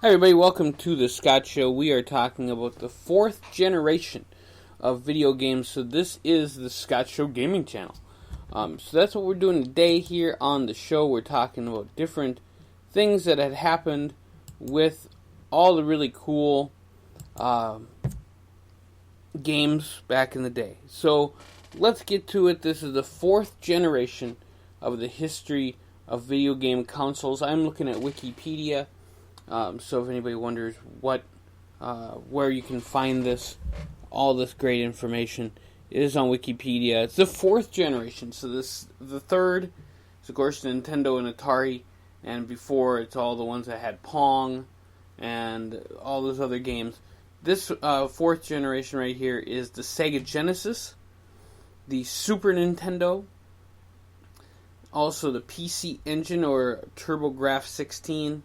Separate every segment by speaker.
Speaker 1: Hi everybody, welcome to the Scott Show. We are talking about the fourth generation of video games. So this is the Scott Show gaming channel. So that's what we're doing today here on the show. We're talking about different things that had happened with all the really cool games back in the day. So let's get to it. This is the fourth generation of the history of video game consoles. I'm looking at Wikipedia. So if anybody wonders where you can find all this great information, it is on Wikipedia. It's the fourth generation. So the third is of course Nintendo and Atari, and before it's all the ones that had Pong and all those other games. This fourth generation right here is the Sega Genesis, the Super Nintendo, also the PC Engine or TurboGrafx-16.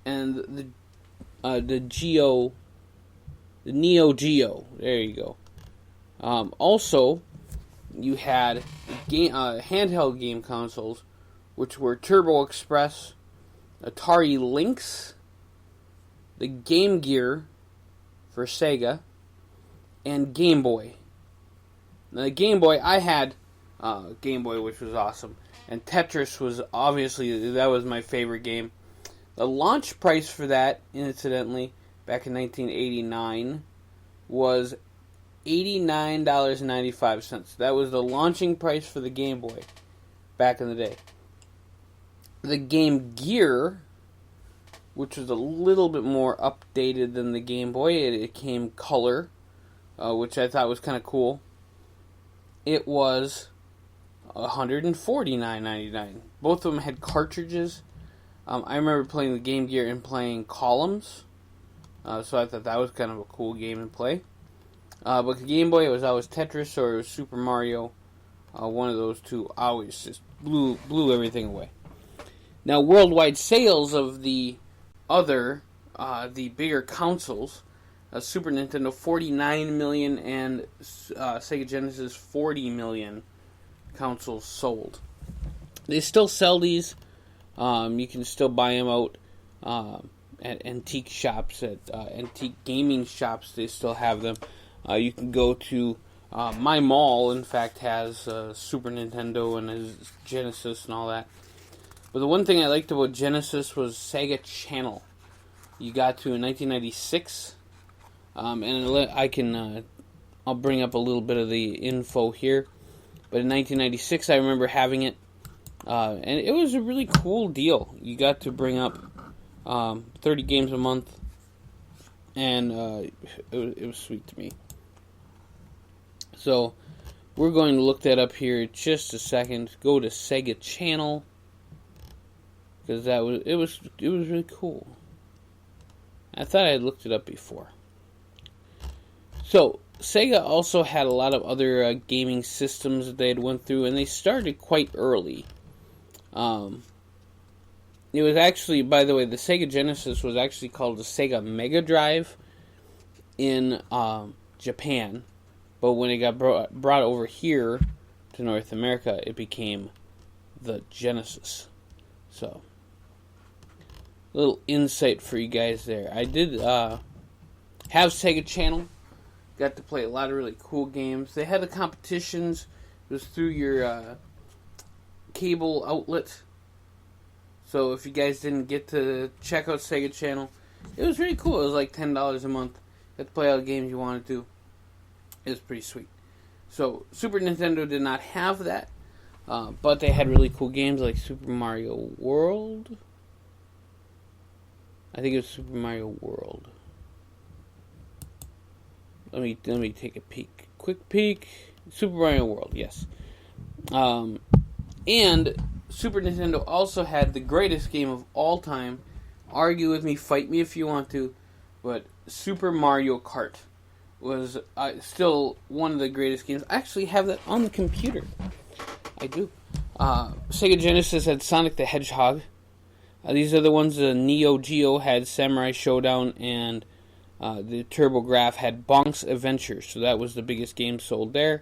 Speaker 1: And the Neo Geo. There you go. Also, you had handheld game consoles, which were Turbo Express, Atari Lynx, the Game Gear for Sega, and Game Boy. Now, the Game Boy, I had Game Boy, which was awesome, and Tetris was obviously, that was my favorite game. The launch price for that, incidentally, back in 1989, was $89.95. That was the launching price for the Game Boy back in the day. The Game Gear, which was a little bit more updated than the Game Boy, it came color, which I thought was kind of cool. It was $149.99. Both of them had cartridges. I remember playing the Game Gear and playing Columns, so I thought that was kind of a cool game to play. But the Game Boy, it was always Tetris or it was Super Mario. One of those two always just blew everything away. Now, worldwide sales of the bigger consoles, Super Nintendo 49 million and Sega Genesis 40 million consoles sold. They still sell these. You can still buy them out at antique shops, at antique gaming shops. They still have them. You can go to my mall. In fact, has Super Nintendo and his Genesis and all that. But the one thing I liked about Genesis was Sega Channel. You got to in 1996, and I'll bring up a little bit of the info here. But in 1996, I remember having it. And it was a really cool deal. You got to bring up 30 games a month, and it was sweet to me. So we're going to look that up here in just a second. Go to Sega Channel, because it was really cool. I thought I had looked it up before. So Sega also had a lot of other gaming systems that they had went through, and they started quite early. It was actually, by the way, the Sega Genesis was actually called the Sega Mega Drive in Japan, but when it got brought over here to North America, it became the Genesis. So, a little insight for you guys there. I did have Sega Channel, got to play a lot of really cool games. They had the competitions. It was through your cable outlet. So if you guys didn't get to check out Sega Channel, it was really cool. It was like $10 a month. You got to play all the games you wanted to. It was pretty sweet. So Super Nintendo did not have that, but they had really cool games like Super Mario World. I think it was Super Mario World. Let me take a peek. Quick peek. Super Mario World, yes. And Super Nintendo also had the greatest game of all time. Argue with me, fight me if you want to, but Super Mario Kart was still one of the greatest games. I actually have that on the computer. I do. Sega Genesis had Sonic the Hedgehog. These are the ones. The Neo Geo had Samurai Showdown, and the TurboGrafx had Bonk's Adventure. So that was the biggest game sold there.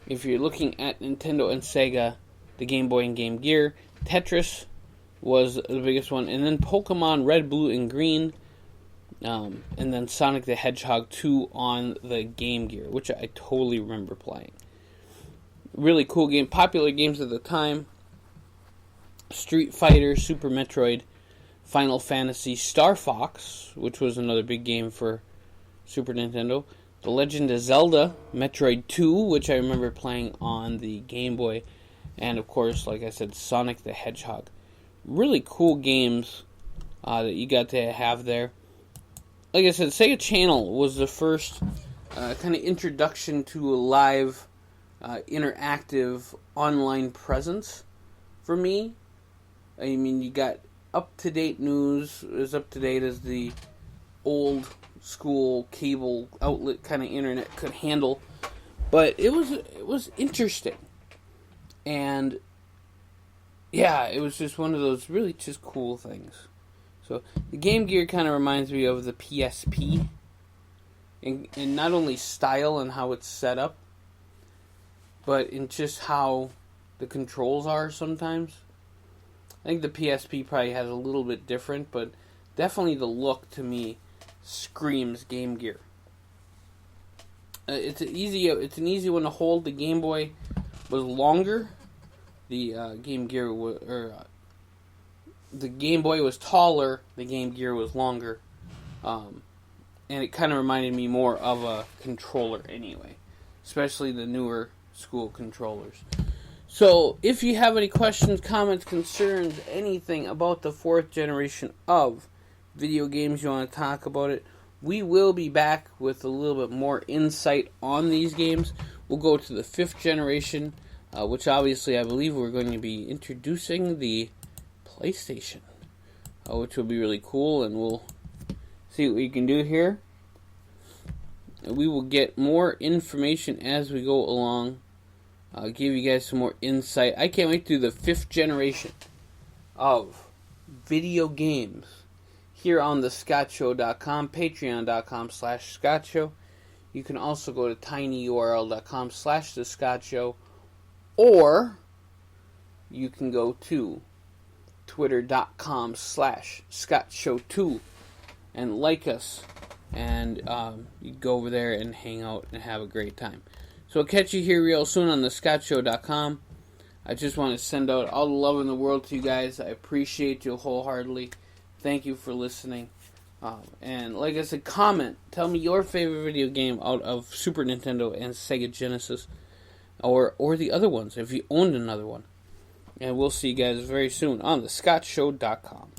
Speaker 1: If you're looking at Nintendo and Sega, the Game Boy and Game Gear, Tetris was the biggest one, and then Pokemon Red, Blue, and Green, and then Sonic the Hedgehog 2 on the Game Gear, which I totally remember playing. Really cool game. Popular games at the time: Street Fighter, Super Metroid, Final Fantasy, Star Fox, which was another big game for Super Nintendo, The Legend of Zelda, Metroid 2, which I remember playing on the Game Boy, and of course, like I said, Sonic the Hedgehog. Really cool games that you got to have there. Like I said, Sega Channel was the first kind of introduction to a live, interactive online presence for me. I mean, you got up-to-date news, as up-to-date as the old school cable outlet kind of internet could handle. But it was interesting. And yeah, it was just one of those really just cool things. So the Game Gear kind of reminds me of the PSP, in not only style and how it's set up, but in just how the controls are sometimes. I think the PSP probably has a little bit different, but definitely the look to me screams Game Gear. It's an easy one to hold. The Game Boy was longer. The Game Gear the Game Boy was taller. The Game Gear was longer, and it kind of reminded me more of a controller anyway, especially the newer school controllers. So, if you have any questions, comments, concerns, anything about the 4th generation of video games, you want to talk about it, we will be back with a little bit more insight on these games. We'll go to the 5th generation, which obviously I believe we're going to be introducing the PlayStation, which will be really cool, and we'll see what we can do here. We will get more information as we go along. I'll give you guys some more insight. I can't wait to do the 5th generation of video games here on thescottshow.com, patreon.com/scottshow. You can also go to tinyurl.com/thescottshow, or you can go to twitter.com/scottshow2 and like us, and you go over there and hang out and have a great time. So I'll catch you here real soon on thescottshow.com. I just want to send out all the love in the world to you guys. I appreciate you wholeheartedly. Thank you for listening. And like I said, comment. Tell me your favorite video game out of Super Nintendo and Sega Genesis. Or the other ones, if you owned another one. And we'll see you guys very soon on thescottshow.com.